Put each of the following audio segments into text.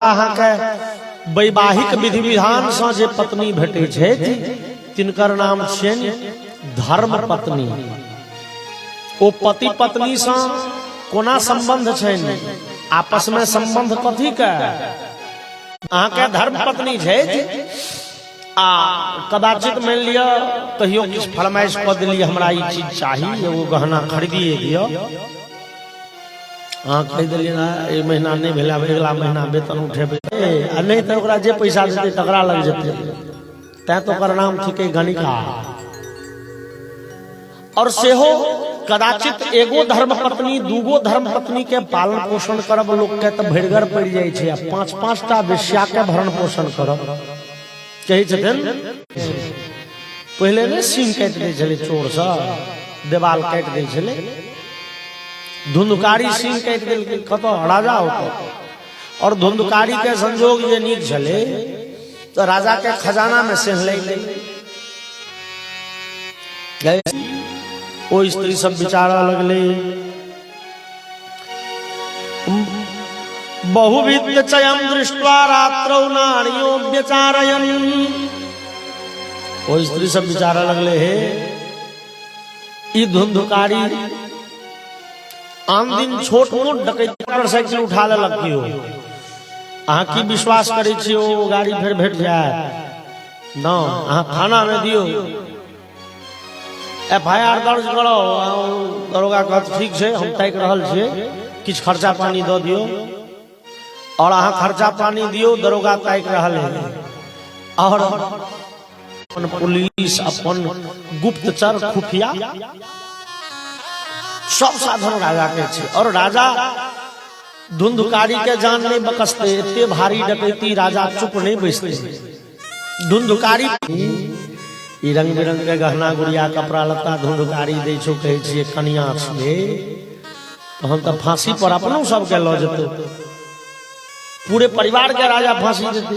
के वैवाहिक विधि विधान से जे पत्नी भेटे छे तिनकर नाम छेन धर्म पत्नी। ओ पति पत्नी से कोना संबंध छेन, आपस में संबंध कथी के अहाँ के धर्म पत्नी छे आ कदाचित मान लिया कहियो किछ फरमाइश क दिली हमरा ई चीज चाहिए वो गहना खरीदिए दियो, हाँ कह दिलिए ना ए महीना नहीं भेला अगला महीना वेतन उठेबे आ नहीं तो ओकरा जे पैसा देते तकरा लग जेते तै तो ओकर नाम थिके गणिका। और सेहो कदाचित एगो धर्म पत्नी दूगो धर्म पत्नी के पालन पोषण करब लोग के त भड़गर पड़ जाय छै, 5-5 टा वेश्या के भरण पोषण करब कहि छथिन। पहले ने सीन काट दै छले चोर सा देवाल काट दै छले, धुंधकारी सीन काट देल कत राजा होता। और धुंधकारी के संजोग जे नीक छले तो राजा के खजाना में से ले गए। ओ स्त्री सब विचारा लगले बहुविध चयम दृष्ट्वा रात्रौ नारियो व्यचारयन्। ओ स्त्री सब विचारा लगले हे ई धुंधकारी आन दिन छोट मोट डकैती मोटरसाइकिल उठा ले लगी हो, अहाँ की विश्वास करे छी ओ गाड़ी फिर भेट जाए न, अहाँ थाना में दियो FIR दर्ज करो। दरोगा कहत ठीक है हम ताक रहल छियै, किछ खर्चा पानी दो दियो। और अहाँ खर्चा पानी दियो, दरोगा ताक रहल है। और अपन पुलिस अपन गुप्तचर खुफिया सब साधन राजा के छे। और राजा धुंधकारी के जान नहीं बकसते, इतने भारी डकैती राजा चुप नहीं बैसते। धुंधकारी ई रंग बिरंग के गहना गुड़िया कपड़ा लत्ता धुंधकारी दे छो कहे छिए कनिया छे तो हम तो फांसी पर अपनों सब के ल जते, पूरे परिवार के राजा फांसी देते।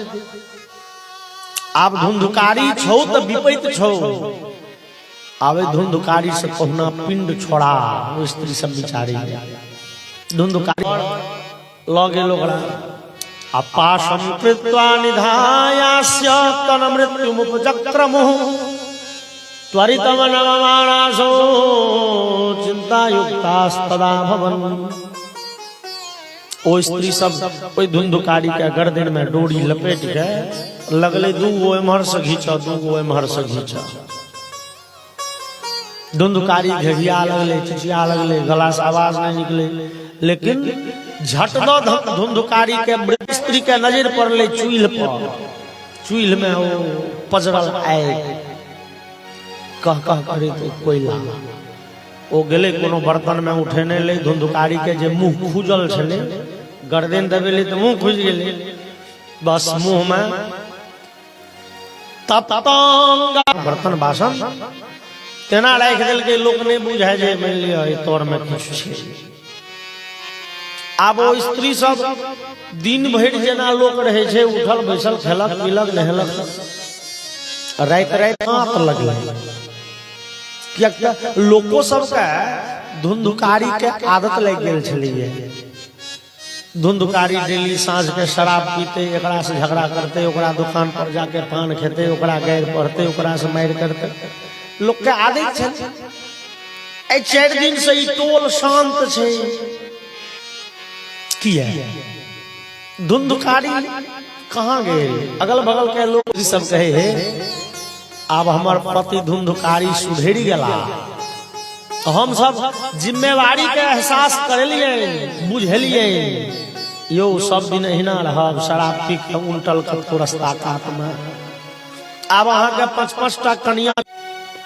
आप धुंधकारी छो तो विपैत छो, आवे धुंधकारी से कहना पिंड छोड़ा। वो स्त्री सब बिचारी धुंधकारी लगे लोगड़ा अपाशम कृत्वा निधायास्य तन मृत्युमुपचक्रमुः त्वरितम नवमानासो चिंतायुक्तास्तदा भवन्। ओ स्त्री सब ओई धुंधकारी के गर्दन में डोरी लपेट के लगले दूगो एम्हर से घींचा दूगो एम्हर से घींचा। धुंधकारी घेघिया लगले चिचिया लगले, गला से आवाज नहीं निकले, लेकिन झट दो धुंधकारी के स्त्री के नजर पड़ले चूल्ह पर, चूल्ह में वो पजरल आए कह कह करे तो कोयला ओ गेले कोनो बर्तन में उठेने ले। धुंधकारी के जे मुंह खुजल छले गर्दन दबेले तो मुंह खुज गेले, बस मुंह में तपतंगा बर्तन बासन तेना राख देल के लोग ने बुझाय जे मान लिया ए तोर में कुछ छे। आब ओ स्त्री सब दिन भर जेना लोग रहे छे उठल बैसल खेलक पीलक नहेलक, रात रात आंत लगल। क्या लोगों सब के धुंधकारी के आदत लग गेल छलिए। धुंधकारी डेली सांझ के शराब पीते, एकरा से झगड़ा करते, ओकरा दुकान पर जाके पान खेते, ओकरा गैर पढ़ते, ओकरा से मार करते। लोग के आदत छे। 4 दिन से ई टोल शांत छे किया धुंधकारी कहाँ गए? अगल बगल के लोग सब कहे है अब हमार पति धुंधकारी सुधेरी गला, हम सब जिम्मेवारी के एहसास करलिए बुझलिए यो सब दिन अहिना रहब शराब पी के उल्टल कतो रास्ता काट में। अब अहाँ के 5-5 टा कनिया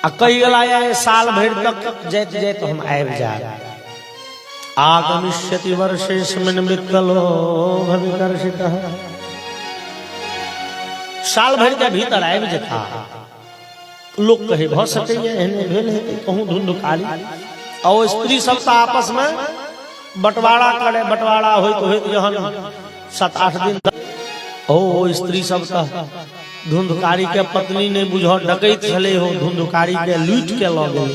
आ कही गला साल भर तक जाइत जाइत हम आबि जाए। आगमिष्यति वर्षेस्मिन् वित्तलो भविकर्षितः, साल भर के भीतर आबि जेता। लोग कहे भ सकैए एहने भेल है कहूँ धुंधकारी। और स्त्री सब आपस में बंटवारा करे, बंटवारा होइत जहन 7-8 दिन ओ स्त्री सब धुंधकारी के पत्नी ने बुझ डकैत छले हो, धुंधकारी के लूट के ल गेल,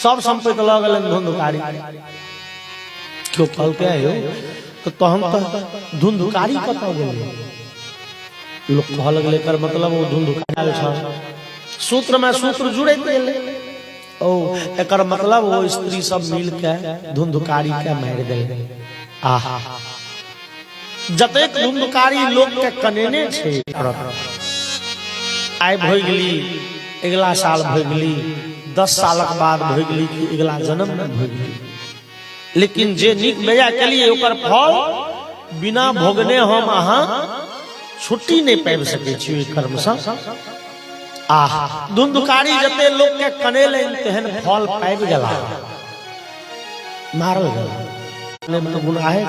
सब संपत्ति ल गेल धुंधकारी। क्यों कल के आयो तो हम तो धुंधुकारी कतौ गेल लोग कह लगले कर मतलब वो धुंधुकारी छ सूत्र में सूत्र जुड़े गेल ओ एकर मतलब वो स्त्री सब मिल के धुंधुकारी के मार देल आहा जतेक धुंधुकारी लोग के कनेने छे आइ भई गेली अगला साल भई गेली 10 सालक बाद भई गेली कि अगला जन्म में भई गेली लेकिन जे नीक बेजा के लिए ओकर फल बिना भोगने हम अहाँ छुट्टी नहीं पाबि सके छी कर्म से आह धुंधुकारी जते लोग के कनेले तेहन फल पाबि गेला मारल गेला में तो गुनाह है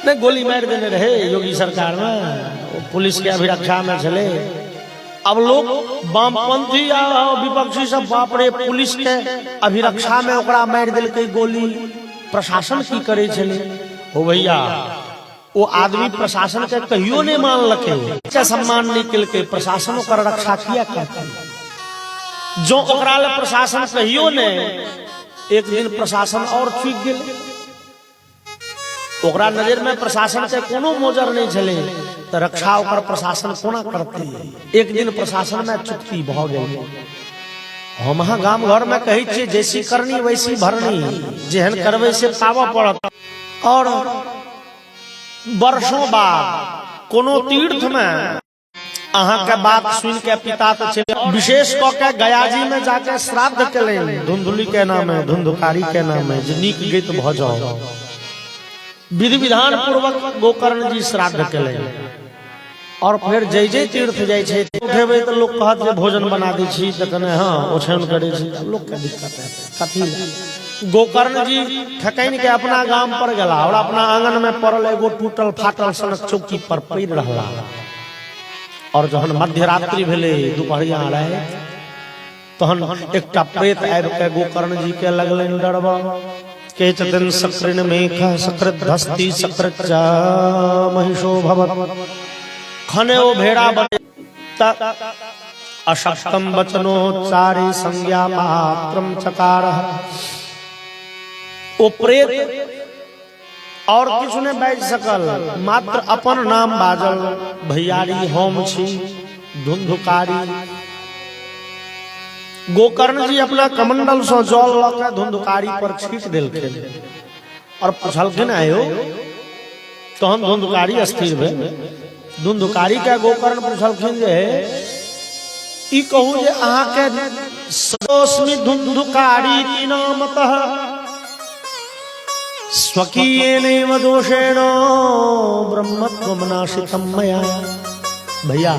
ने गोली मार देने रहे योगी सरकार में पुलिस के अभिरक्षा में चले अब लोग वामपंथी या विपक्षी सब बाप रे पुलिस के अभिरक्षा में ओकरा मार दिल के गोली प्रशासन की करे चले हो भैया वो आदमी प्रशासन के कहियो नहीं मान लके के सम्मान नहीं किल के प्रशासन ओकर रक्षा किया करते जो ओकरा ले प्रशासन कहियो ने एक दिन प्रशासन और चूक गेल ओकरा नजर में प्रशासन के कोनो मोजर नहीं चले तो रक्षा ओकर प्रशासन कोना करते एक दिन प्रशासन में चुटकी भ गेल हम यहाँ गांव घर में कही छे जैसी करनी वैसी भरनी जेहन करवे से पावा पड़त और वर्षों बाद कोनो तीर्थ में अहाँ के बात सुन के पिता तो चले विशेष क के गया जी में जाके श्राद्ध केले धुंधुली के नाम है धुंधुकारी के नाम है जे नीक गीत भ जाओ विधि विधान पूर्वक गोकर्ण जी श्राद्ध केले और फिर जय जय तीर्थ जाय छे उठेबे तो लोग कहत जे भोजन बना दै छी त कने हां ओछन करे छी लोग के दिक्कत है कथी गोकर्ण जी ठकैन के अपना गांव पर गेला और अपना आंगन में पड़ल एगो टूटल फाटल सनक चौकी पर पड़ रहला और जहन मध्य रात्रि भेले दोपहरिया रहे तहन एकटा प्रेत आबि के गोकर्ण जी के लगले डरबा के चतन सकृन मेघ सकृत धस्ती सकृचा महिषो भवत खने वो भेड़ा बने अशक्तम वचनोच्चारे संज्ञा मात्रम चकार ओ प्रेत और किछु ने बाज सकल मात्र अपन नाम बाजल भैयारी हम छी धुंधुकारी गोकर्ण जी अपना कमंडल से जल लके धुंधुकारी पर छीट देलखिन और पूछलखिन आयो तो हम धुंधुकारी स्थिर भेल धुंधुकारी के गोकर्ण पूछलखिन जे ई कहू जे अहाँ के सदोस्मि धुंधुकारी नामतः स्वकीयेनैव दोषेण ब्रह्मत्वं नाशितं मया भैया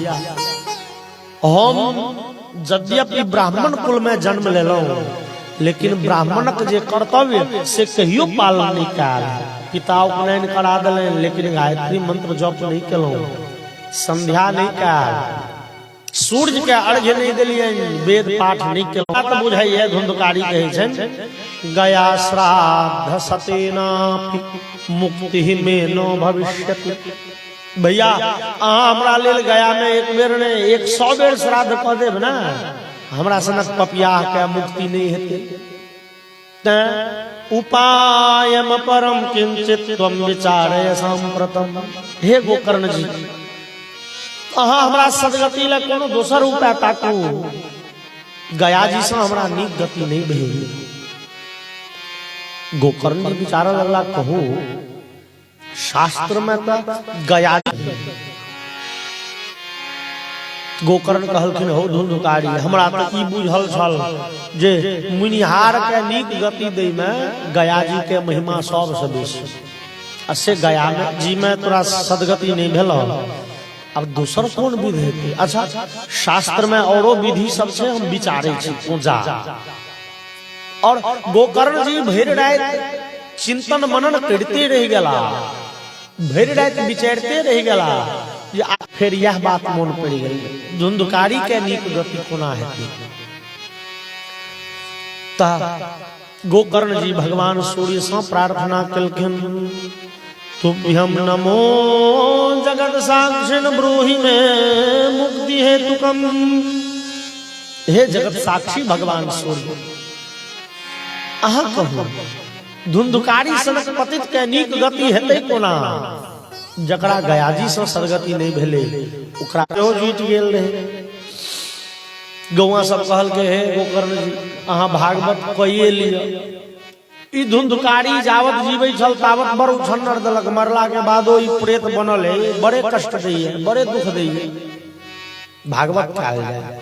हम यद्यपि ब्राह्मण कुल में जन्म लेलौ लेकिन ब्राह्मणक जे कर्तव्य से कहियो पालन नहीं कैल पिता उपनयन करा देले लेकिन गायत्री मंत्र जप नहीं केलौ संध्या नहीं कैल सूर्य के अर्घ्य नहीं दिलिए वेद पाठ नहीं केलौ त बुझाइए धुंधुकारी कहै छन गया श्राद्ध सतेना मुक्ति में नो भविष्यति भैया अहाँ हमरा लेल गया में एक बेर ने 100 बेर श्राद्ध क देब ना हमरा सनक पपियाह के मुक्ति नहीं हेते त उपायम परम किंचित त्वम विचारय सांप्रतम हे गोकर्ण जी अहाँ हमरा सदगति ले कोनो दोसर उपाय ताकू गया जी से हमरा नीक गति नहीं भेल गोकर्ण जी विचार लगला कहू शास्त्र में तो गया गोकर्ण कहलखिन हो धुंधुकारी हमरा तो ई बुझल छल जे मुनिहार के नीक गति दै में गया जी के महिमा सबसे बेसी असे गया में जी में तोरा सदगति नहीं भेल अब दूसर कौन विधि हेतै अच्छा शास्त्र में औरो विधि सबसे हम विचारे छी पूजा और गोकर्ण जी भैर रात चिंतन मनन करते रह गेला भैर रात विचारते रह गेला फिर यह बात मन पड़ गई धुंधुकारी के नीक गति कोना हेतै ता गोकर्ण जी भगवान सूर्य से प्रार्थना कलखिन तुभ्यं नमो जगत साक्षिण ब्रूहि में मुक्ति हेतुकम हे जगत साक्षी भगवान सूर्य अहाँ कहू धुंधुकारी सनक पतित के नीक गति हेतै कोना, जकरा गयाजी से सरगति नहीं भेले ओकरा केओ जीत गेल रहे। गौआ सब कहल के हे गोकर्ण जी अहाँ भागवत कहिए लिया। ई धुंधुकारी जावत जीवे छल तावत बड़ उछन्नर देलक, मरला के बादो ई प्रेत बनल है, बड़े कष्ट दैये, बड़े दुख दैये। भागवत कहल जाए,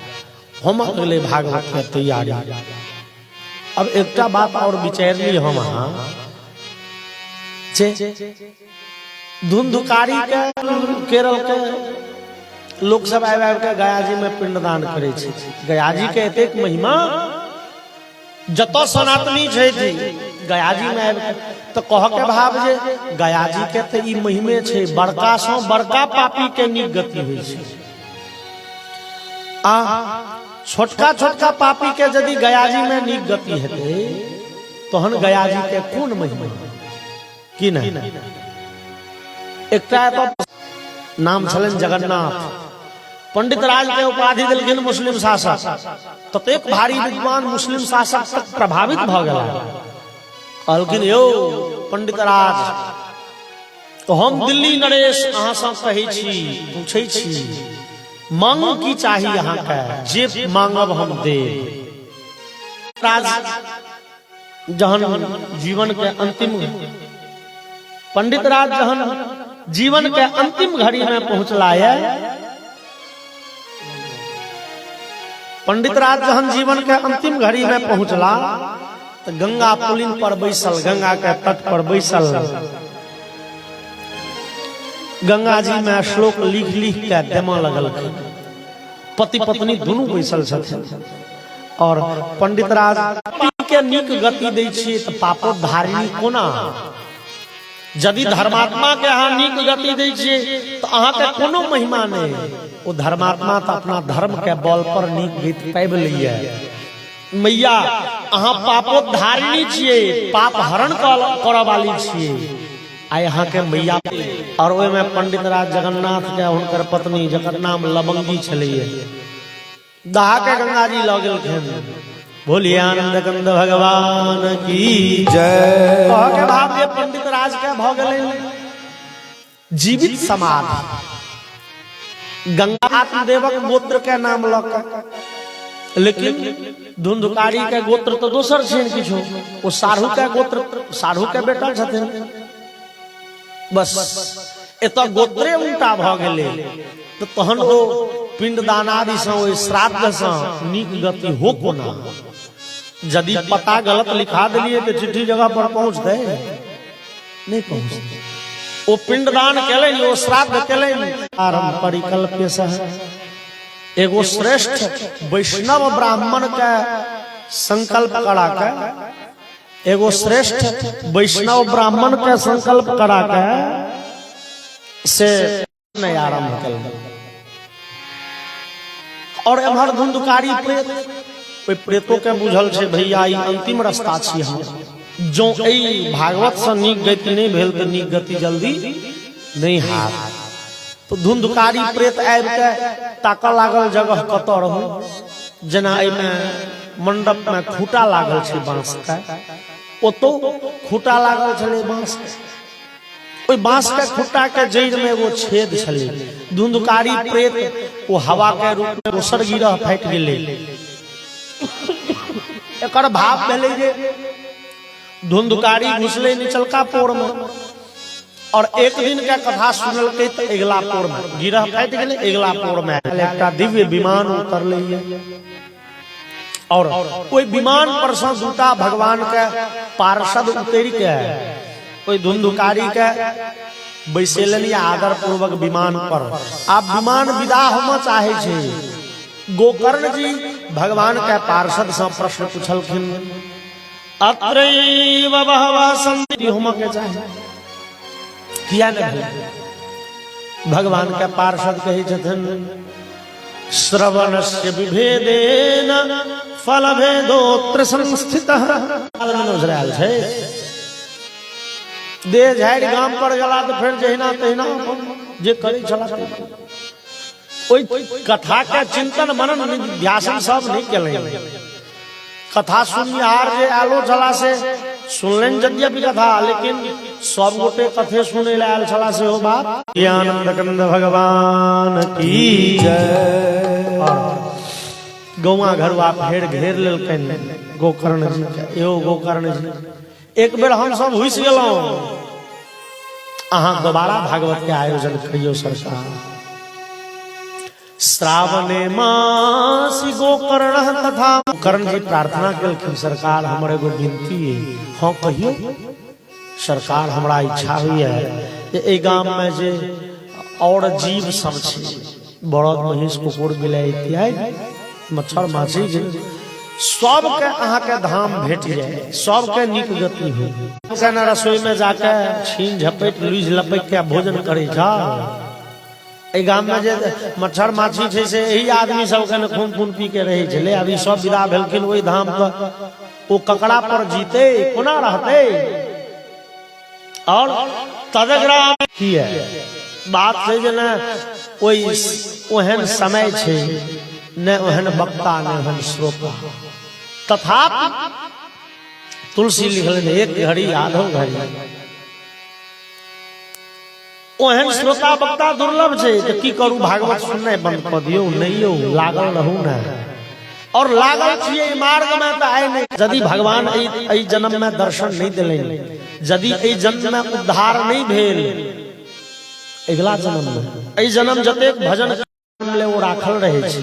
हम अगले भागवत के तैयारी। अब एकटा बात और विचार ली हम अहाँ, धुंधुकारी के केरल के लोग सब आबि आबि के गया जी में पिंडदान करे छे। गया जी के एतेक महिमा, जतो सनातनी छै थी गया जी में आबि तो कह के भाव जे गया जी के ते ई महिमे छै, बड़का सो बड़का पापी के नीक गति होय छै। आ छोटका छोटका पापी के यदि गया जी में नीक गति हेते तहन गया जी के कोन महिमा कि नहीं। एकटा नाम छलन जगन्नाथ, पंडित राज के उपाधि दिलखिन मुस्लिम शासक, ततेक भारी विद्वान मुस्लिम शासक तक प्रभावित भ गेला। कहलखिन यौ पंडित राज, तो हम दिल्ली नरेश अहाँ से कहै छी, पूछै छी मांग की चाहिए अहाँ के, जे मांगब हम दे। राज जहन जीवन के अंतिम, पंडित राज जहन जीवन के अंतिम घड़ी में पहुंचला है, पंडित राज जहन जीवन के अंतिम घड़ी में पहुंचला तो गंगा पुलिन पर बैसल, गंगा के तट पर बैसल, गंगा जी में श्लोक लिख लिख के देमा लगल। पति पत्नी दोनों बैसल छथिन और पंडित राज के नीक गति दै छियै तो पापोद्धारिणी कोना। यदि धर्मात्मा के अहाँ नीक गति दै छियै तो अहाँ के कोनो महिमा नहीं, वो धर्मात्मा तो अपना धर्म के बल पर नीक गति पाबि लैया। मैया अहाँ पापोद्धारिणी छियै, पाप हरण करऽ वाली छियै, आ यहाँ के मैया। और ओहि में पंडित राज जगन्नाथ के हुनकर पत्नी जकर नाम लवंगी छलिए, दहा के गंगा जी लऽ गेलखिन। बोलिए आनंद कंद भगवान की जय। कह के भाव जे पंडित राज के भ गेलै जीवित समाधि, गंगा आत्मदेवक गोत्र के नाम लऽ के। लेकिन धुंधुकारी के गोत्र तो दोसर छनि किछो, ओ साढ़ू के गोत्र, साढ़ू के बेटा छथिन। बस एत गोत्रे उल्टा भ गेलै तो तहन ओ पिंडदान आदि से, ओ श्राद्ध से नीक गति हो कोना। यदि पता गलत लिखा दिलिए तो चिट्ठी जगह पर पहुंचते नहीं पहुंचते। वो पिंडदान केलनि, वो श्राद्ध केलनि। आरंभ परिकल्प एगो श्रेष्ठ वैष्णव ब्राह्मण के संकल्प करा के, एगो श्रेष्ठ वैष्णव ब्राह्मण के संकल्प करा के से नहीं आरंभ कल। और एम्हर धुंधुकारी प्रेत, ओइ प्रेतो के बुझल छै भैया ई अंतिम रास्ता छी हम, जो एई भागवत से नीक गति नहीं भेल तो नीक गति जल्दी नहीं हाथ। तो धुंधुकारी प्रेत आबि के ताकऽ लागल जगह कतऽ रहू, जेना एहिमे मंडप में खूटा लागल छै बांस के, ओतो खूटा लागल छलै बांस के, ओइ बांस के खूटा के जड़ में एगो छेद छलै। धुंधुकारी प्रेत ओ हवा के रूप में दोसर गिरह फाटि गेलै। एकर भाव भेलै जे धुंधुकारी घुसलै निचलका पोर में, और एक दिन के कथा सुनलकै तो अगला पोर में गिरह फाटि गेलै, अगला पोर में एकटा दिव्य विमान उतरलै। और कोई विमान पर से दूटा भगवान के पार्षद उतर के कोई धुंधुकारी के बैसेलन या आदर पूर्वक विमान पर। आप विमान विदा होना चाहे छे। गोकर्ण जी भगवान के पार्षद से प्रश्न पूछलखिन, अत्रैव बहवः सन्ति होम के चाहे किया नहीं। भगवान के पार्षद कहे छथिन, श्रवणस्य विभेदेन फल भेदोत्र संस्थितः। देह झाड़ि गाम पर गेला तो फिर जहिना तहिना जे करै छला ओइ कथा के चिंतन मनन ध्यान सब नहीं केलै। कथा सुनिहार जे आलो छला से सुनलें यद्यपि कथा लेकिन सब गोटे कथे सुने लायल छला से हो बाप। आनंद कंद भगवान की जय। गौवा घरवा फेर घेर लेलकन गोकर्ण जी के। एहो गोकर्ण जी एक बेर हम सब हुस गेलौं, अहाँ दोबारा भागवत के आयोजन करियो सरकार। श्रावणे मासी गोकर्ण तथा कर्ण जी प्रार्थना केलखिन सरकार हमर एगो विनती है। हाँ कहियो सरकार हमरा इच्छा हुई है ए गांव में जे और जीव सब छै, बड़द महिष कुकुर बिलाई इत्यादि मच्छर माछी सबके अहाँ के धाम भेट जाए, सबके नीक गति हो। न रसोई में जाके छीन झपट लुझ लपट के भोजन करे जाओ। गांव में जे मच्छर माछी छै से यही आदमी सब के खून खून पी के रहे छले। अभी सब विदा भेलखिन ओई धाम पर, ओ ककड़ा पर जीते कोना रहते। और तदग्राम की है बात छै जे न ओई ओहन समय छै न ओहन वक्ता न ओहन श्रोता। तथापि तुलसी लिखलन एक घड़ी आधो घड़ी ओहन श्रोता वक्ता दुर्लभ छै। तो की करू भागवत सुनने बंद कर दियो नहीं हो लागल रहू न। और लागल छिए मार्ग में तो आए नहीं। यदि भगवान एई जन्म में दर्शन नहीं दिले, यदि एई जन्म में उद्धार नहीं भेल, अगला जन्म में एई जन्म जतेक भजन ले वो राखल रहे छै,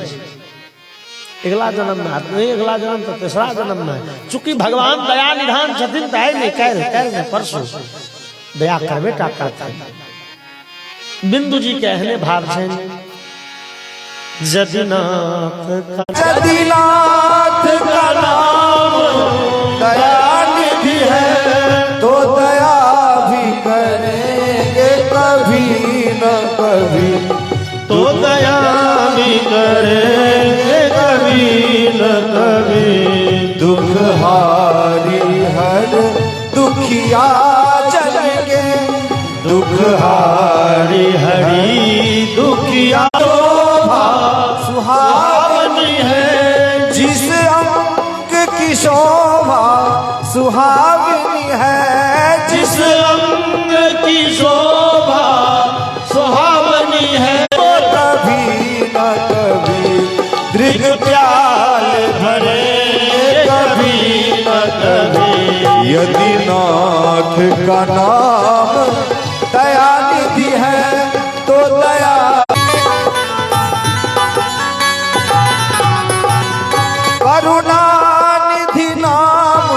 अगला जन्म में नहीं, अगला जन्म तो तीसरा जन्म में। चूंकि भगवान दया निधान छथिन तो है नहीं कह परसों दया करबे टा करते। बिंदु जी कहने भाव छे जदिनाथ का नाम दयानिधि है, तो दया भी करेंगे कभी न कभी, तो दया भी करेंगे कभी न कभी। दुख हारी हर दुखिया जन के, दुख हारी हरी दुखिया सुहावनी है, जिस अंग की शोभा सुहावनी है, जिस अंग की शोभा सुहावनी है। कभी न कभी दृग प्याल भरे कभी न कभी। यदि नाथ का नाम दयानिधि है तो दया। करुणानिधि नाम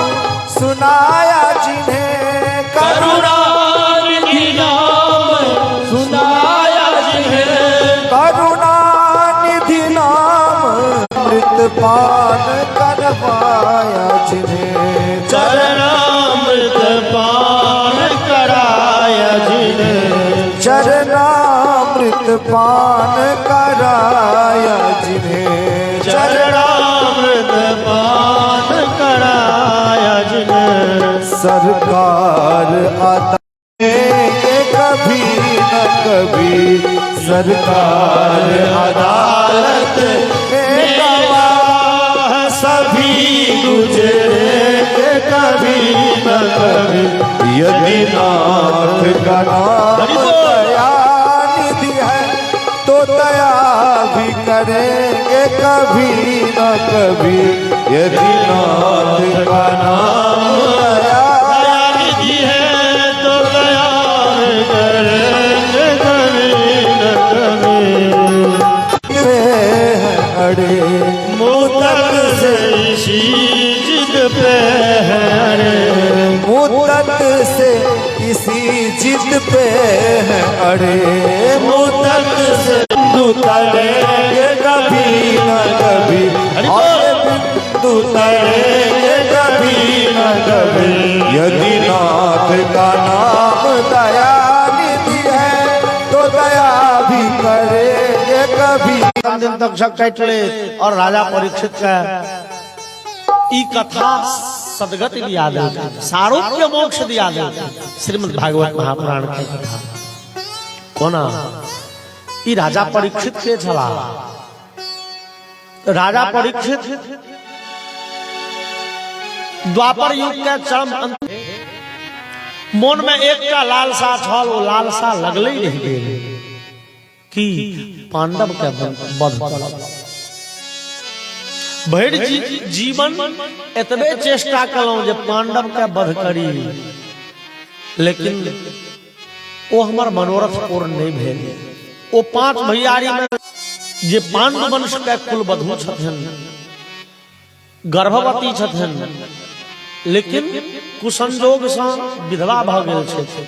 सुनाया जिन्हें, करुणानिधि नाम सुनाया जिन्हें, करुणानिधि नाम अमृत पान करवाया जिन्हें, चरणामृत पान कराया जिन्हें, चरणामृत पान कराया जिन्हें, चरणामृत पान कराया जिन्हें। सरकार आता है कभी न कभी, सरकार अदालत में गवाह सभी गुजरे कभी न कभी। यदि नाथ का नाम दयानिधि है तो दया भी करेंगे कभी न कभी। यदि नाथ का नाम दयानिधि है तो दया करेंगे कभी न कभी। अड़े मुतक से इसी जिद पे है अड़े, मुद्दत से इसी जिद पे है अड़े, मुतक से तड़ेंगे कभी न कभी, और बिंदु तड़ेंगे कभी न कभी। यदि नाथ का नाम दयानिधि है तो दया भी करेंगे कभी। दिन तक सब कैट ले। और राजा परीक्षित का ई कथा सदगति दिया दे, सारोग्य मोक्ष दिया दे। श्रीमद् भागवत महापुराण की कथा कोना ई राजा परीक्षित के छला। राजा परीक्षित द्वापर युग के चरम अंत मन में एकटा लालसा छल, ओ लालसा लगले रह गेल कि पांडव के वध करब। भरि जीवन एतबे चेष्टा कलहुं जे पांडव के वध करी, लेकिन ओ हमर मनोरथ पूर्ण नहीं भेल। ओ 5 भैयारी में जे पांडव वंश के कुलवधु छथिन, गर्भवती छथिन, लेकिन कुसंजोग से विधवा भ गेल छथि,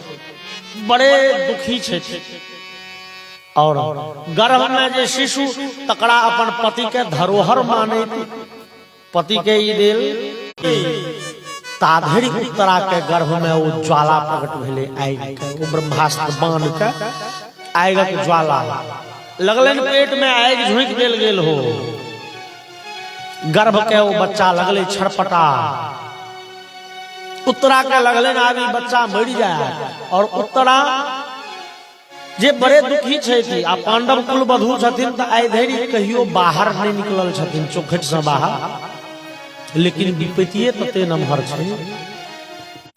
बड़े दुखी छथि। और गर्भ में जे शिशु तकरा अपन पति के धरोहर माने, पति के ई देल ताधरि उत्तरा के गर्भ में वो ज्वाला प्रकट भेले, आगि के वो ब्रह्मास्त्र बाण के आगिक ज्वाला लगलन, पेट में आगि झोंक देल गेल हो, गर्भ के वो बच्चा लगले छरपटा, उत्तरा के लगलन आदि बच्चा मर जाए। और उत्तरा जे बड़े दुखी छथि आ पांडव कुल वधु छथिन त आइ धरि कहियो बाहर नहीं निकलल छथिन चौखट से बाहर, लेकिन विपत्तिये तते नमहर छै,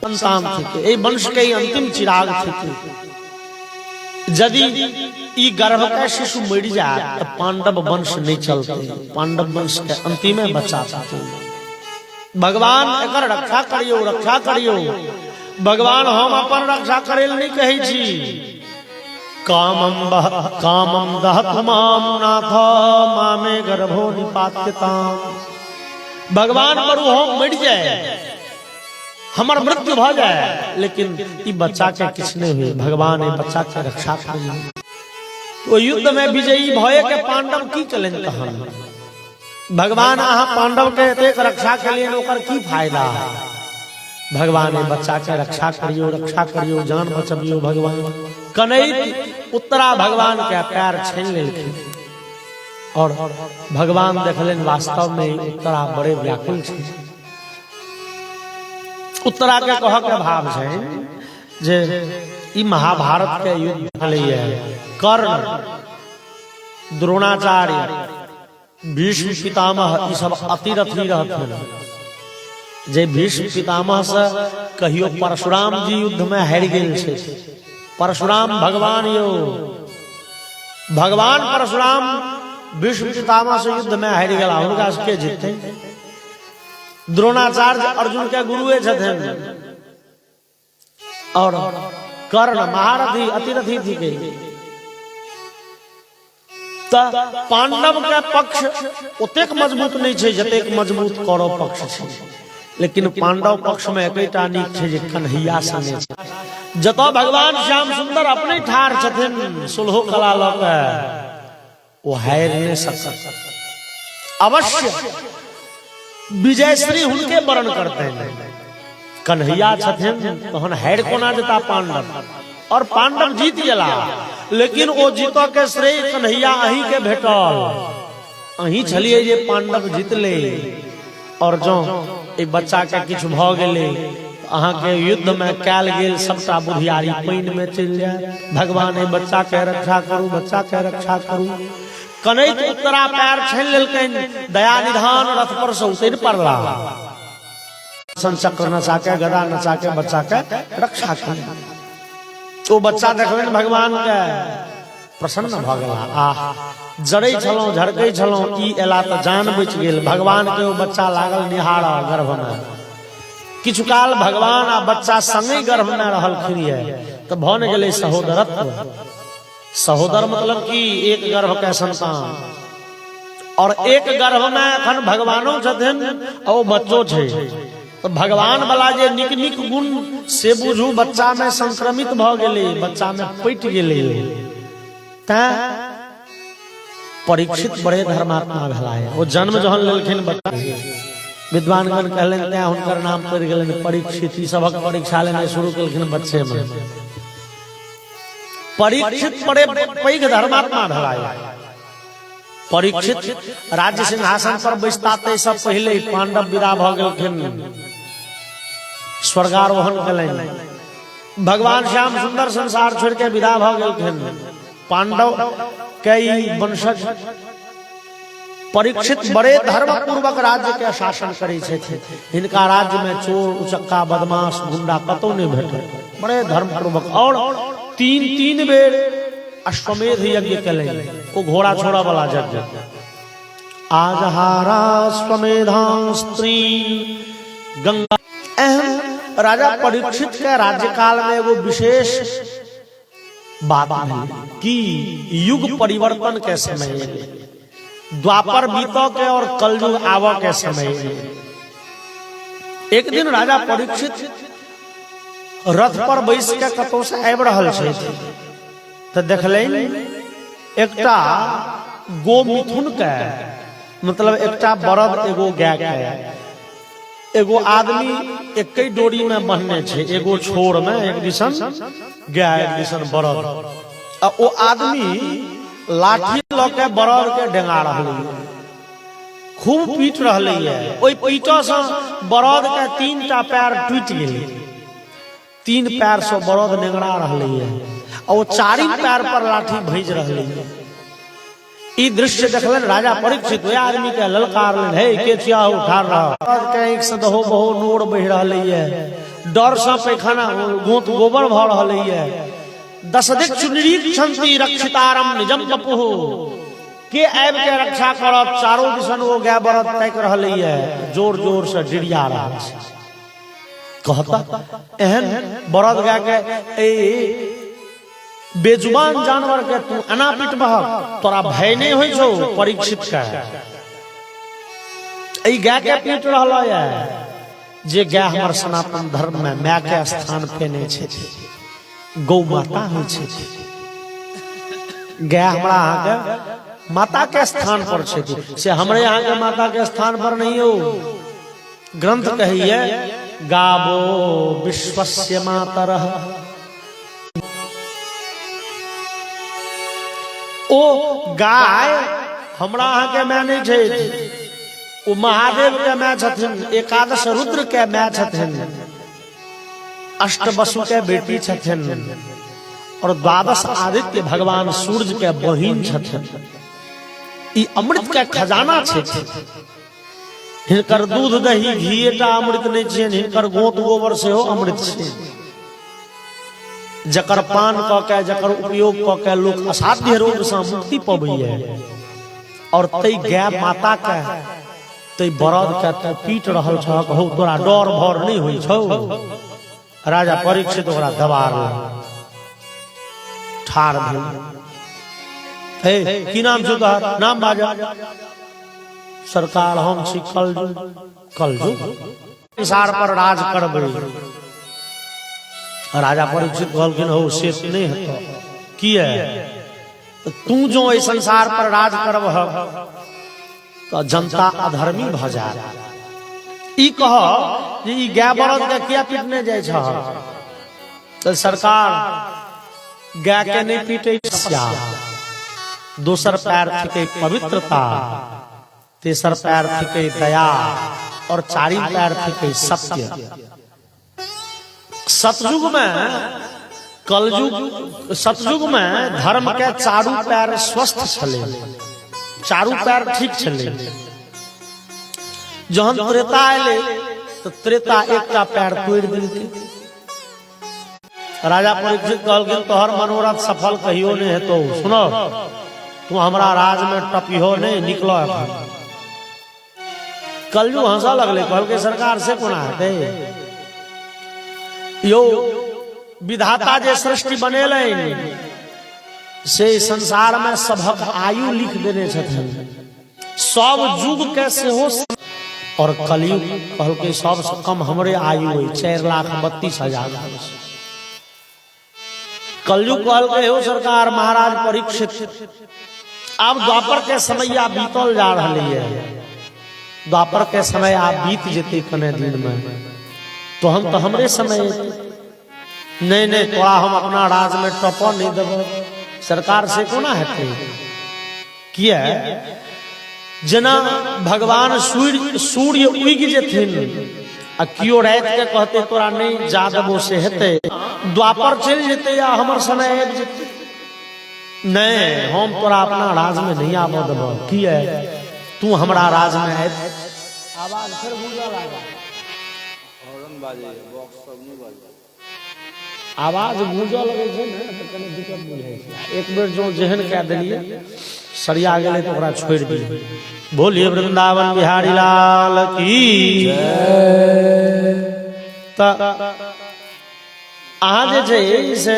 संतान थे ए वंश के अंतिम चिराग थे। यदि ई गर्भ का शिशु मर जाए तो पांडव वंश नहीं चलते, पांडव वंश के अंतिम बच्चा थे। भगवान एकर रक्षा करियो, रक्षा करियो। भगवान हम अपन रक्षा करेल नहीं कहे छी। कामम दहत माम नाथ मामे गर्भो निपात्यताम। भगवान मरु हम मर जाए, हमर मृत्यु भ जाए, लेकिन ई बच्चा के किछ नहीं हुए, भगवान ए बच्चा के रक्षा करिए। तो युद्ध में विजयी भय के पांडव की चलन तहन भगवान अहाँ पांडव के एतेक रक्षा के लिए ओकर की फायदा। भगवान ए बच्चा के रक्षा करियो, रक्षा करियो, जान बचबियो। भगवान कनैत उत्तरा भगवान के पैर छीन लेलखिन और भगवान देखलन वास्तव में उत्तरा बड़े व्याकुल छे। उत्तरा के कह के भाव छै जे ई महाभारत के युद्ध भेलैया, कर्ण, द्रोणाचार्य, भीष्म पितामह ई सब अतिरथी रहथिन। जे भीष्म पितामह से कहियो परशुराम जी युद्ध में हारि गेल छै। परशुराम भगवान यो, भगवान परशुराम भीष्म पितामह से युद्ध में हारि गेला, हुनका से के जीतते। द्रोणाचार्य अर्जुन के गुरुए छथिन और कर्ण महारथी अतिरथी थी के। पांडव के पक्ष ओतेक मजबूत नहीं छे जतेक मजबूत कौरव पक्ष छे, लेकिन पांडव पक्ष में एकटा नीक छे जे कन्हैया सने छे। जतो भगवान श्याम सुंदर अपने ठार छथिन सुलहो कला ल के, ओ हार नहीं सकत। अवश्य विजयश्री हुनके वर्ण करते हैं। कन्हैया छथिन तहन हार कोना जता पांडव, और पांडव जीत गेला, लेकिन ओ जीतो के श्रेय कन्हैया अही के भेटल। अही छलिए जे पांडव जीतले, और जो ए बच्चा के किछ भ गेले अहाँ के युद्ध में कैल गेल सबटा बुधियारी पानी में चल जाए। भगवान ए बच्चा के रक्षा करू, बच्चा के रक्षा करू। कनैत उत्तरा पैर छीन लेलकैन, दया निधान रथ पर से उतर पड़ला, संचक्र नचा के गदा नचा के बच्चा के रक्षा कर। तो बच्चा देखबेन भगवान के प्रसन्न भ गेला। आह जड़ै छलौ झड़कै छलौ, ई एला त जान बच गेल। भगवान के ओ बच्चा लागल निहार गर्भ में। किछु काल भगवान आ बच्चा संगे गर्भ में रहलखिन है तो भन गेलै सहोदरत्व। सहोदर मतलब कि एक गर्भ के संतान, और एक गर्भ में अखन भगवानो छथिन और बच्चो छे। तो भगवान वाला जे निक निक गुण से बुझू बच्चा में संक्रमित भ गेलै, बच्चा में पैठ गेलै। ता परीक्षित बड़े धर्मात्मा भेला है। वो जन्म जहन लेलखिन बच्चा, विद्वानगण कहलन तैं हुनकर नाम पड़ गेलन परीक्षित। ई सबक परीक्षा लेने शुरू केलखिन बच्चे में। परीक्षित बड़े पैघ धर्मात्मा भेला है। परीक्षित राज्य सिंहासन पर बैसता ते सब पहले पांडव विदा भ गेलखिन, स्वर्गारोहण केलनि। भगवान श्याम सुंदर संसार छोड़ के विदा भ गेलखिन। पांडव के वंशज परीक्षित बड़े धर्म पूर्वक राज्य के शासन करे थे। इनका राज्य में चोर उचक्का बदमाश गुंडा कतौ नहीं भेटे, बड़े धर्म पूर्वक। और तीन बेर अश्वमेध यज्ञ कले, वो घोड़ा छोड़ा वाला यज्ञ। आज हारा अश्वमेधां स्त्री गंगा। अहम राजा परीक्षित के राज्यकाल में वो विशेष बात है कि युग परिवर्तन के समय द्वापर बीतो के और कलयुग आवा के समय एक दिन राजा परीक्षित रथ पर बैस के कतौ से आबि रहल छे, तो देखलेन एकटा गो मिथुन के, मतलब एकटा बरद एगो गाय के, एगो आदमी एक डोरी में बन्हने छे, एगो छोर में एक दिसन गाय एक दिसन बरद। आ ओ आदमी लाठी ल के बरद के डेंगा रहले, खूब पीट रहले है। ओई पीटो से बरद के 3टा पैर टूट गेले, 3 पैर से बरद नेंगड़ा रहले है, और वो 4 पैर पर लाठी भेज रहले है। ई दृश्य देखलन राजा परीक्षित, वे आदमी के ललकार लेन, हे के चिया उठा रहा, बरद के एक से दहो बहु नोर बह रहले है, डर से पैखाना गोत गोबर भ रहले है। 10 दिक् छंती रक्षितारम निजम बपुहु, के आब के रक्षा करत, चारों दिसन वो गाय बरद तक रहले है, जोर जोर से डिड़िया रहा है। कहता एहन बरद गाय के ए बेजुबान जानवर के तू अना पिटबह, तोरा भय नहीं होई छौ परीक्षित का। ए गाय के पीट रहला है, जे गाय हमर सनातन धर्म में माय के स्थान पे नहीं छे, गौ माता हो छे। गाय हमरा यहाँ के माता के स्थान पर छे, से हमरे यहाँ के माता के स्थान पर नहीं हो। ग्रंथ कहिए गावो विश्वस्य मातरः, ओ गाय हमरा यहाँ के मैं नहीं छे, वो महादेव के मैं छथिन, एकादश रुद्र के मैं छथिन, अष्टवसु के बेटी छथिन, और 12 आदित्य भगवान सूर्य के बहिन छथिन। ई अमृत के खजाना छे। हिनकर दूध दही घी एटा अमृत नहीं छे, हिनकर गोत गोबर से हो अमृत छे, जकर पान क के जकर उपयोग क के लोग असाध्य रोग से मुक्ति पबैया। और तई गाय माता के तई बरद के तू पीट रहल छ, कहू तोरा डर भर नहीं होई छौ। राजा परीक्षित ओकरा दबार ठाड़ भेल। हे की नाम छौ तोहर? नाम बाजा। सरकार हम छी कलजुग, संसार पर राज करबै। राजा परीक्षित कहलखिन हो से नहीं हेतौ, किया तू जो इस संसार पर राज करबह तो जनता अधर्मी भ जाए। ई कह जे ई गाय बरद के किया पीटने जाय छ, तो सरकार गाय के नहीं पीटे, दोसर पैर थिके पवित्रता, तेसर पैर थिके दया, और 4 पैर थिके सत्य। सतयुग में कलयुग, सतयुग में धर्म के 4 पैर स्वस्थ छले, 4 पैर ठीक छले। जहन त्रेता आले तो त्रेता एकटा पैर तोड़ देलकै। राजा परीक्षित कहलखिन तोहर मनोरथ सफल कहियो नहीं हेतौ, सुनो तू हमरा राज में टपिहो नहीं, निकलो एखन। कलयुग हंसा लगले, कहलकै सरकार से कोना हेतै, यो विधाता जे सृष्टि बनेलैन से संसार में सबक आयु लिख देने छथिन, सब युग के सेहो। और कलयुग कहलकै सबसे कम हमरे आयु है 4,32,000। कलयुग कहलकै हो सरकार महाराज परीक्षित, अब द्वापर के समय आप बीतल जा रही है, द्वापर के समय आप बीत जेते कने दिन में, तो हम तो हमरे समय नहीं नहीं तोरा हम अपना राज में टपा नहीं देव, सरकार से कोना हेतै। किया जना भगवान सूर्य उगि जेथिन आ कियो रात के कहते तोरा नहीं जा देबो से हेतै, द्वापर चल जेते या हमर समय आबि जेते, नहीं हम तोरा अपना राज में नहीं आबो देबो। किया तू हमरा राज में आए। आवाज फिर गूंजा लगा, हॉर्न बाजे, बॉक्स सब नहीं बाजे। आवाज गूंजा लगे छे ने त कने दिक्कत बुझाई छे। एक बेर जो जेहन कह देलिए सरिया गेले तो ओकरा छोड़ दिए। बोलिए वृंदावन बिहारी लाल की जय। त अहाँ जे छै से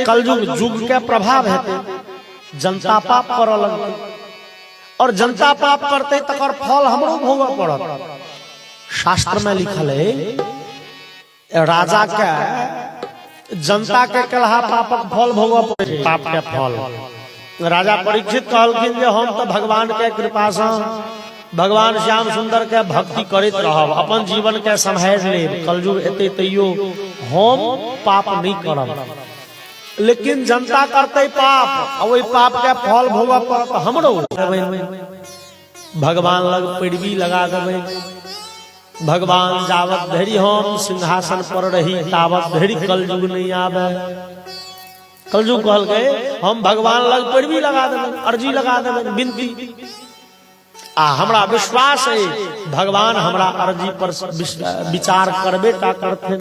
कलयुग युग के प्रभाव हेतै, जनता पाप करऽ लगतै और जनता पाप करते तकर फल हमरो भोगऽ पड़त। शास्त्र में लिखल है राजा के जनता के कलहा पापक फल भोगऽ पड़े, पाप के फल। राजा परीक्षित कहलखिन जे हम तो भगवान के कृपा से भगवान श्याम सुंदर के भक्ति करैत रहब, अपन जीवन के सम्हारि लेब, कलयुग एते तैयो हम पाप नहीं करब। लेकिन जनता करते पाप और वही पाप के फल भोगऽ पड़त हमरो। भगवान लग पैरवी लगा देबै, भगवान जावत धरि हम सिंहासन पर रही तावत धरि कलयुग नहीं आवे। कलयुग कहल गए हम भगवान लग पैरवी लगा देबै, अर्जी लगा देबै, विनती। आ हमरा विश्वास है भगवान हमरा अर्जी पर विचार करबे टा करथिन।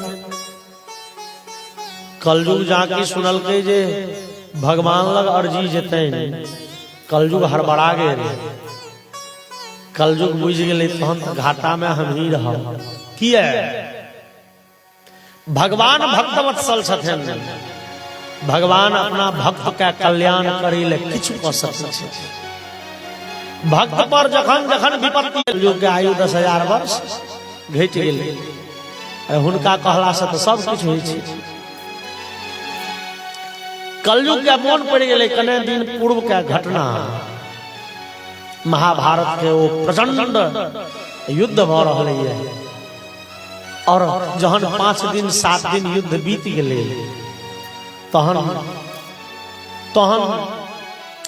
कलयुग जाके सुनल के जे भगवान लग अर्जी जेतै, कलयुग हड़बड़ा गेल। कलयुग बुझ गेलै तहन तऽ घाटा में हम ही रहब। किया भगवान भक्तवत्सल छथिन, भगवान अपना भक्त के कल्याण करै ले किछु कऽ सकै छै। भक्त पर जखन जखन विपत्ति, कलयुग के आयु 10,000 वर्ष घटि गेलै, हुनका कहला से तऽ सब किछु होइ छै। कलयुग के मोन पड़ि गेलै कने दिन पूर्व के घटना, महाभारत के वो प्रचंड युद्ध भ रहल है। और जहन 5 दिन 7 दिन युद्ध बीत गेले तहन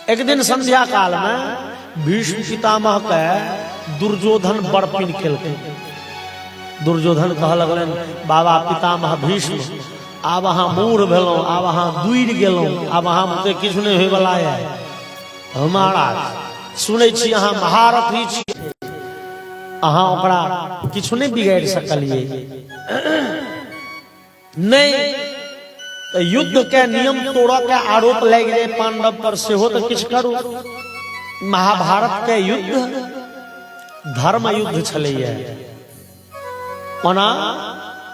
एक दिन संध्या काल में भीष्म पितामह के दुर्योधन बड़ पिन केलकै। दुर्योधन कह लगलन बाबा पितामह भीष्म आब अहाँ मूढ़ भेलौं, आब अहाँ दूरि गेलौं, आब अहाँ मुझे किछु नहीं होय वाला है। महाराज सुनै छी अहाँ महारथी छी, अहाँ ओकरा किछु नहीं बिगाड़ि सकलिए। नहीं तो युद्ध के नियम तोड़ऽ के आरोप लागि जाए पांडव पर, सेहो तो किछु करू। महाभारत के युद्ध धर्म युद्ध छलैया। ओना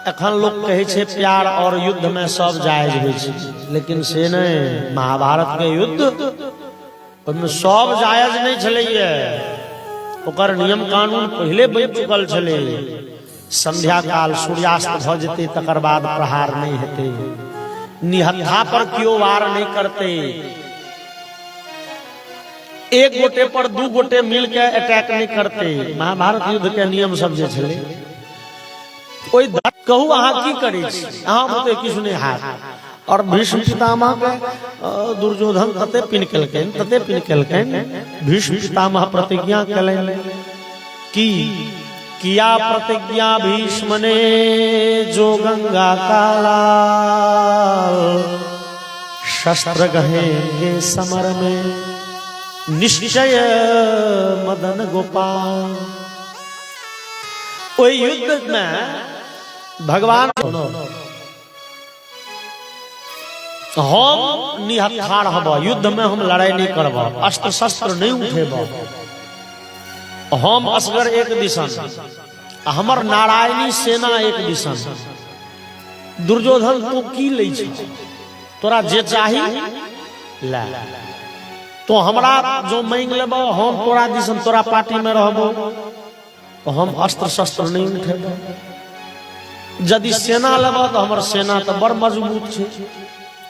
एखन लोग कहे छे प्यार और युद्ध में सब जायज होइ छै, लेकिन से नहीं। महाभारत के युद्ध ओहिमे सब जायज नहीं छलैया, ओकर नियम कानून पहले बनि चुकल छलै। संध्या काल सूर्यास्त भ जेतै तकर बाद प्रहार नहीं हेतै, निहत्था पर कियो वार नहीं करते, एक गोटे पर 2 गोटे मिल के अटैक नहीं करते। महाभारत युद्ध के नियम सब जे छलै ओई कहू अहाँ की करै छी, अहाँ मुझे किछु नहीं हाथ। और भीष्म पितामह के दुर्योधन तते पिन केलकैन, भीष्म पितामह प्रतिज्ञा केलनि कि किया प्रतिज्ञा भीष्म ने जो गंगा काला, शस्त्र गहेंगे समर में निश्चय मदन गोपाल। ओई युद्ध में भगवान हम निहत्था रहब, युद्ध में हम लड़ाई नहीं करब, अस्त्र शस्त्र नहीं उठेब, हम असगर एक दिशन, हमर नारायणी सेना एक दिशन। दुर्योधन तो की लै छी, तोरा जे चाही ला, तो हमरा जो मांग लेब हम तोरा दिशन, तोरा पार्टी में रहबो, हम अस्त्र शस्त्र नहीं उठेब। यदि सेना लेब तो हमर सेना तो बड़ मजबूत छै,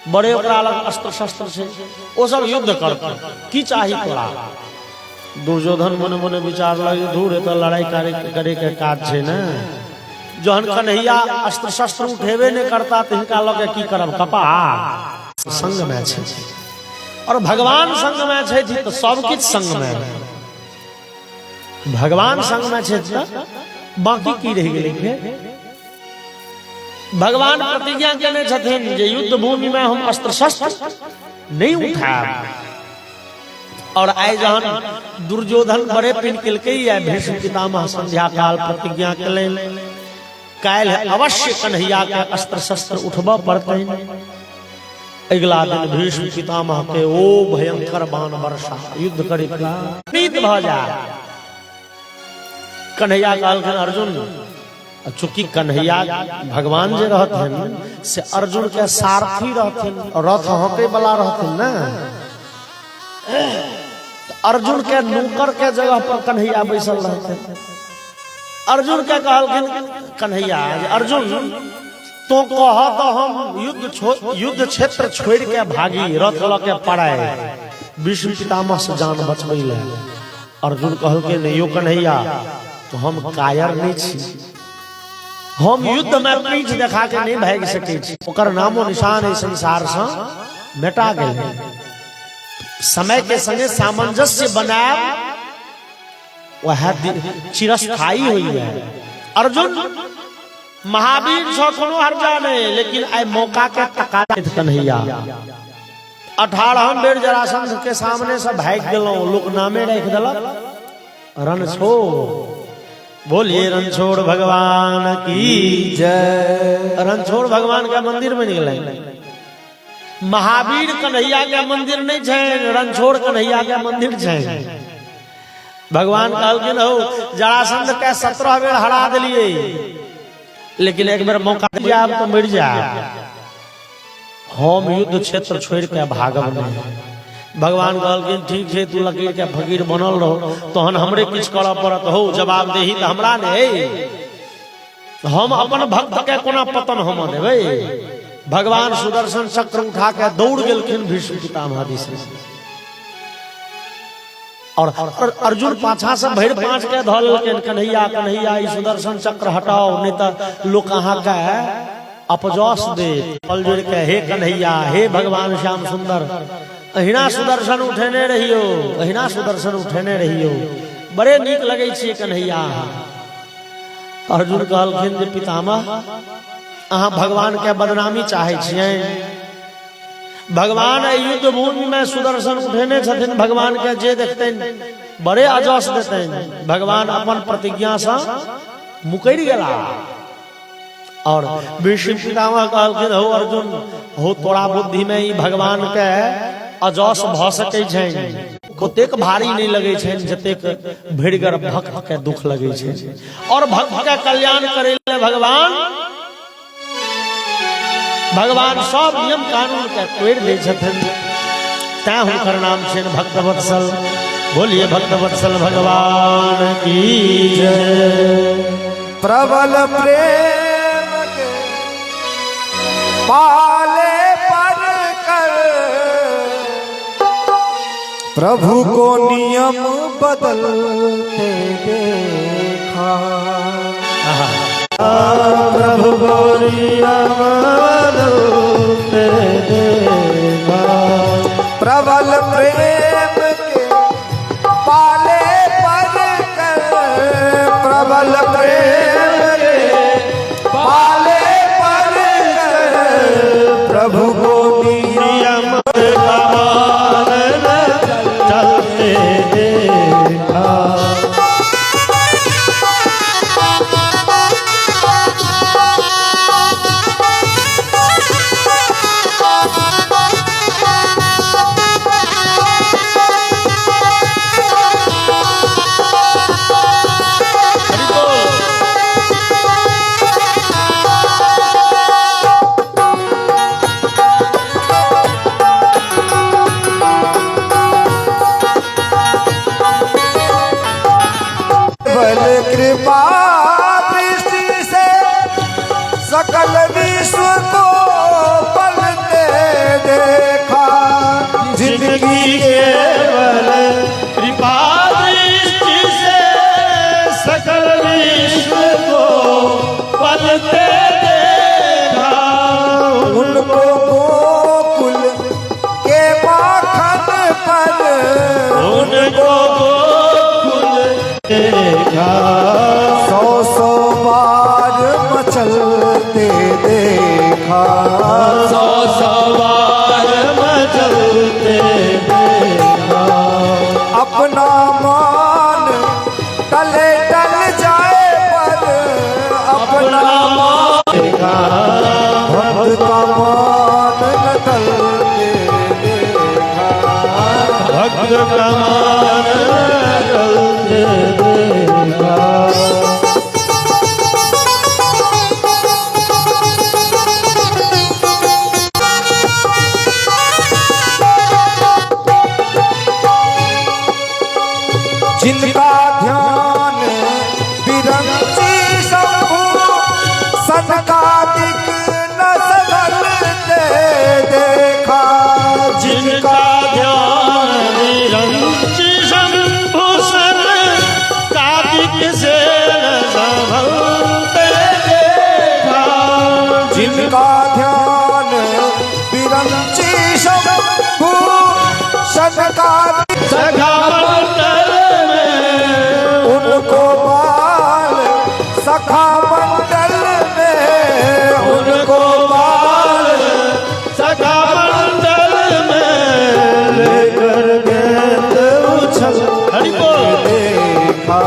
बड़े ओकरा लग अस्त्र शस्त्र छै, ओ सब युद्ध करतै, की चाही तोरा। दुर्योधन मने मने विचार लगे दूर तो लड़ाई करे के काज छै ने, जहन कन्हैया अस्त्र शस्त्र उठेबे नहीं करता तो हिनका लगे की करब, कपा संग में छै। और भगवान संग में छै तो सब किछ संग में, भगवान संग में छै तो बाकी की रह गेलै फेर। भगवान प्रतिज्ञा केने छथिन जे युद्ध भूमि में हम अस्त्र शस्त्र नहीं उठाएब, और आए जहन दुर्योधन बड़े पिन किलके भीष्म पितामह संध्या काल प्रतिज्ञा कले काल अवश्य कन्हैया के अस्त्र शस्त्र उठबा पड़ते। अगला दिन भीष्म पितामह के ओ भयंकर बाण वर्षा युद्ध करे प्रीत भ जाए। कन्हैया कहलखिन अर्जुन, चूंकि कन्हैया भगवान जे रहथिन से अर्जुन के सारथी रहथिन, रथ हके वाला रहथिन ना, अर्जुन के नौकर के जगह पर कन्हैया बैसल रहथिन। अर्जुन के कहलखिन कन्हैया, अर्जुन तो कह तो हम युद्ध क्षेत्र छोड़ के भागी, रथ ल के पड़ाए भीष्म पितामह से जान बचबै ले। अर्जुन कहलखिन यो कन्हैया, तो हम कायर नहीं छी, हम युद्ध में पीठ देखा के नहीं भाग सके छी, ओकर नामो निशान है संसार से मिटा गेल। समय के संगे सामंजस्य बनाए वह चिरस्थायी हुई है। अर्जुन महावीर से कोनो हर्जा नहीं, लेकिन आई मौका के टका कन्हैया 18 बेर जरासंध के सामने से भाग गेलों, लोक नामे रख देलक रणछोड़। बोलिए रणछोड़ भगवान की जय। रणछोड़ भगवान का मंदिर बन गए। महावीर कन्हैया के मंदिर नहीं है, रणछोड़ कन्हैया के मंदिर है। भगवान कहलखिन हो जरासंध के 17 बेर हरा दिलिए, लेकिन एक बार मौका दिया अब तो मर जाए, हम युद्ध क्षेत्र छोड़ के भागब नहीं। भगवान कहलखिन ठीक है, तू लकीर के फकीर बनल रहो, तहन हमरे किछ करऽ पड़त हो, जवाब देही तो हमरा नहीं, हम अपन भक्त के कोना पतन हम देबै। भगवान सुदर्शन चक्र उठा के दौड़ गेलखिन भीष्म पितामह दिस, और अर्जुन पाछा से भैर पांच के धऽ लेलखिन, कन्हैया कन्हैया ई सुदर्शन चक्र हटाओ, नहीं तो लोक अहाँ के अपजस दे। पल जोड़ के हे कन्हैया, हे भगवान श्याम सुंदर, अहिना सुदर्शन उठेने रहियो, अहिना सुदर्शन उठेने रहियो, बड़े नीक लगे छे कन्हैया। अर्जुन कहलखिन जे पितामह अहाँ भगवान के बदनामी चाहे छियै, भगवान युद्ध भूमि में सुदर्शन उठेने छथिन, भगवान के जे देखते बड़े अजस देते। भगवान अपन प्रतिज्ञा से मुकर गेला। और भीष्म पितामह कहलखिन हो अर्जुन, हो तोरा बुद्धि में ही भगवान के अजस भ सकै छै, ओतेक भारी नहीं लगे छै जतेक भिड़गर भक्त के दुख लगे छै। और भक्त के कल्याण करे ले भगवान सब नियम कानून के तोड़ दे छथिन, तैं हुनकर नाम छनि भक्तवत्सल। बोलिए भक्तवत्सल भगवान की जय। प्रबल प्रेम के पाले पर कर प्रभु को नियम बदलते देखा। प्रभु को नियम बदलते देखा। प्रबल प्रेम के पाले पर कर प्रबल प्रेम के पाले पर कर प्रभु को नियम चलते देखा। कमान चलते देखा। जिनका ध्यान विरंची शंभु सनकादिक न सगलते देखा। जिनका ध्यान विरंची शंभु सनकादिक से न संभलते देखा। जिनका ध्यान विरंची शंभु सनकादिक सखा मंडल उनको बाल सखा मंडल में उनको बाल सखा मंडल में लेकर गेंद उछल हरि बोल देखा।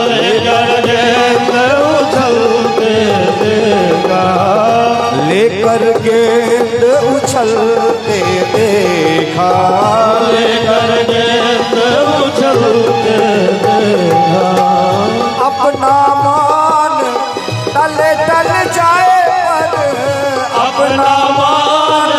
लेकर गेंद उछलते देखा। लेकर गेंद उछलते देखा। लेकर गेंद उछलते देखा। अपना मान टले टल जाए पर अपना मान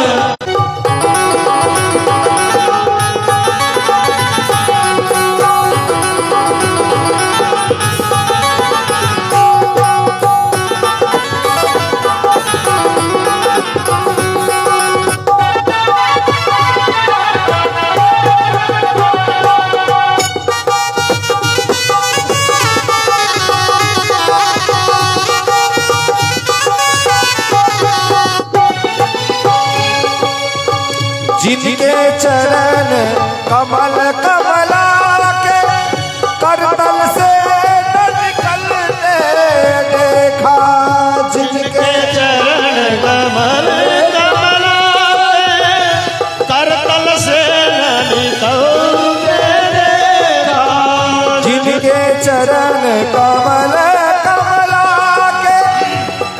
जिनके चरण कमल कमला के करतल से न निकलते देखा। जिनके चरण कमल कमला करतल से न निकलते देखा। जिनके चरण कमल कमला के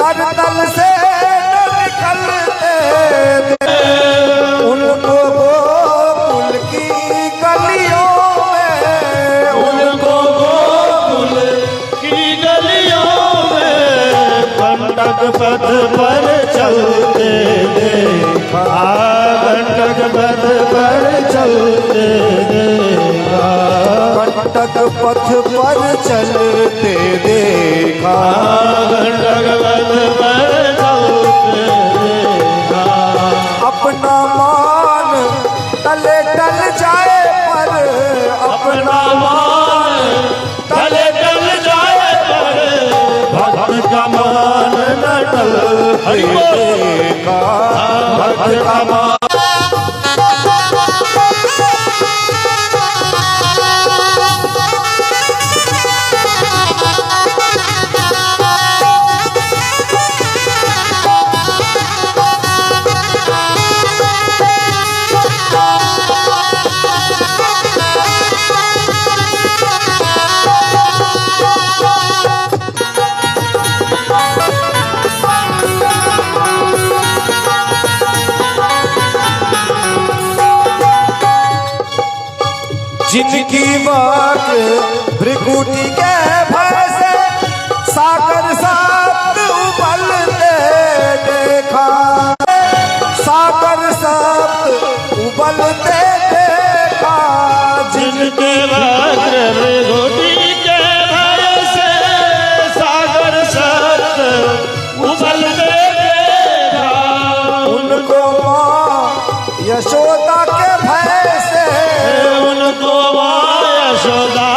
करतल से न निकलते उनको गोकुल की गलियों में उनको गोकुल की गलियों में कंटक पथ पर चलते देखा। कंटक पथ पर चलते देखा। कंटक पथ पर चलते देखा। कंटक पथ पर चलते देखा। अपना मान तले टल जाए पर अपना मान तले टल जाए पर भक्त का मान न टलते देखा। भक्त का मान जिनकी बात भृकुटी के भय से सागर सात उबलते देखा। सागर सात उबलते देखा। जिनके वक्र विभूति के भय से सागर सत उबलते देखा। उनको माँ यशोदा के भय से उनको माँ यशोदा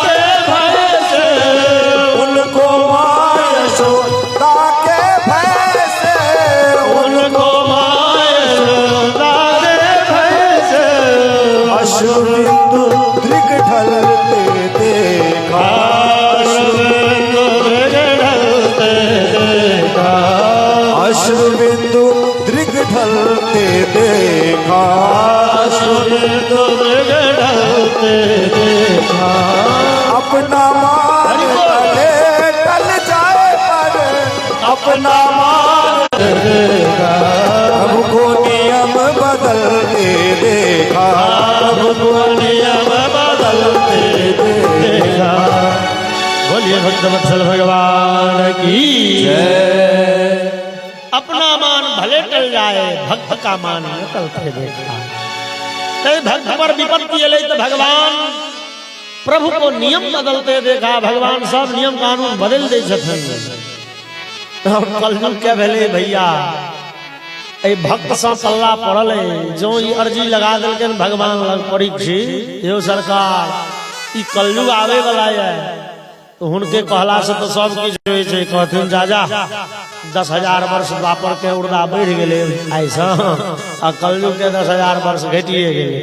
के भय से उनको माँ यशोदा के भय से उनको माँ यशोदा के भय से अश्रुबिंदु दृग ढलते देखा। अश्रुबिंदु दृग ढलते देखा। अश्रुबिंदु दृग ढलते देखा। अश्रुबिंदु दृग ढलते देखा। अपना मान तले टल जाए पर अपना मान हमको नियम बदलते देखा। प्रभु को नियम बदलते देखा। बोलिए भक्तवत्सल भगवान की जय। अपना मान भले टल जाए, भक्त का मान न टलते देखा। कई भक्त पर विपत्ति अले तो भगवान प्रभु को नियम बदलते देखा। भगवान सब नियम कानून बदल दे छथिन। और कलयुग के भेले भैया ए भक्त सा सल्ला पड़ल है, जो ई अर्जी लगा दिलके भगवान लग परीक्षित, यो सरकार ई कलयुग आवे वाला है, तो हुनके कहला से तो सब किछ होय छै। कहथिन जा 10,000 वर्ष द्वापर के उर्दा बढ़ गेले ऐसा, आ कलयुग के 10,000 वर्ष घटिए गेले।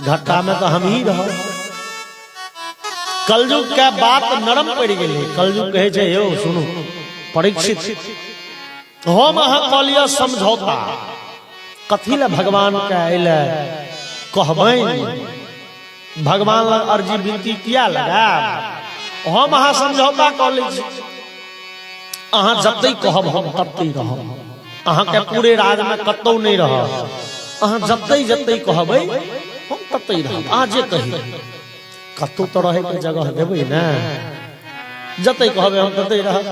घट्टा में तो हम ही रह। कलयुग के बात नरम पड़ गेले। कलयुग कहे छै यो सुनो परीक्षित, हम अहाँ कहलिए समझौता कथी ले भगवान के अइले कहबैन, भगवान लग अर्जी विनती किया लगा। हम अहाँ समझौता कऽ लै छी, अहाँ जतै कहब हम ततै रहब। अहाँ के पूरे राज में कतौ नहीं रहब, अहाँ जतै जतै कहबै हम ततै रहब। अहाँ जे कही कतौ तो रहे के जगह देबै ना, जतै कहबै हम ततै रहब।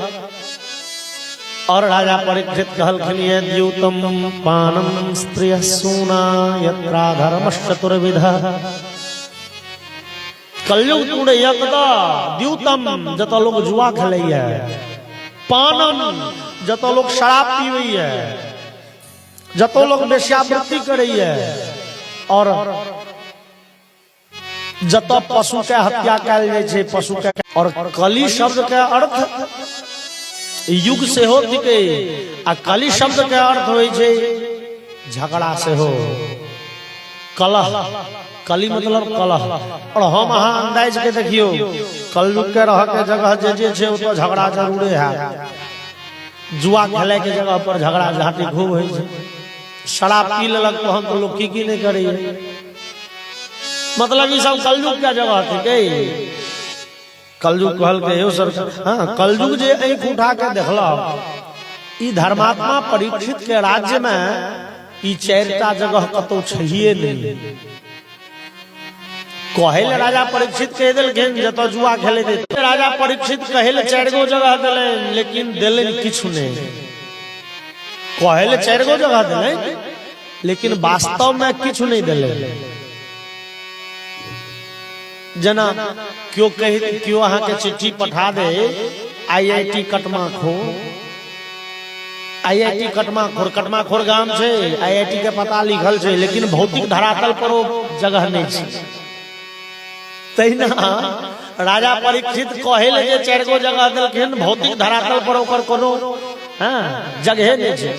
और राजा परीक्षित कहलखिन द्यूतम पानम स्त्रिय सूना यत्रा धर्मश्चतुर्विध। कलयुग टूड़े यकदा द्यूतम जत लोग जुआ खेलैया, पानम जत लोग शराब पीवैया, जत लोग वेश्यावृत्ति करैया, और जत पशु के हत्या कैल जाय छै पशु के। और कली शब्द के अर्थ युग से हो थिके, आ कली शब्द के अर्थ होय छै झगड़ा से हो, कलह। कली मतलब कलह। और हम अहाँ अंदाज के देखियो कलयुग के रह के जगह जे छै ओतो झगड़ा जरूरे है। जुआ खेले के जगह पर झगड़ा झाटी खूब होय छै। शराब पी लेलक तो हम तो लोग की नहीं करिए, मतलब ई सब कलयुग के जगह थिके। कलयुग कहल के यो सर, हाँ कलयुग जे आँख उठा के देखला, ई धर्मात्मा परीक्षित के राज्य में ई 4टा जगह कतौ छहिए नहीं। कहले राजा परीक्षित कह दिलखिन जत जुआ खेले दे, राजा परीक्षित कहले 4 गो जगह दिले, लेकिन दिले किछु नहीं। कहले 4 गो जगह दिले, लेकिन वास्तव में किछु नहीं दिले। जना क्यों कह क्यों अहाँ के चिट्ठी पठा दे IIT कटमाखोर, IIT कटमाखोर गाम छै, IIT के पता लिखल छै, लेकिन भौतिक धरातल पर वो जगह नहीं छै। तहिना राजा परीक्षित कहले जे 4 गो जगह देलखिन, भौतिक धरातल पर ओकर कोनो जगह नहीं छै।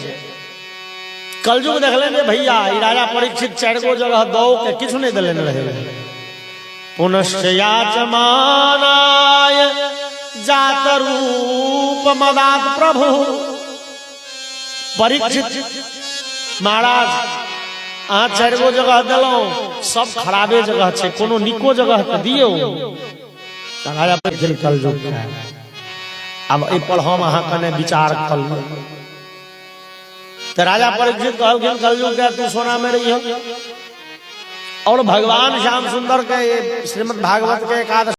कलयुग देखले जे भैया ई राजा परीक्षित 4 गो जगह दो के किछु नहीं देले रहे। पुनश्च याचमानाय जात रूप मदात प्रभु। परीक्षित महाराज अहाँ 4 गो जगह दिलौ, सब खराबे जगह छै, कोनो निको जगह के दियौ। राजा परीक्षित कलयुग के अब एहि पर हम अहाँ कने विचार कर ली। तो राजा परीक्षित कहलखिन कलयुग के तू सोना में रही। और भगवान श्याम सुंदर के श्रीमद् भागवत के 11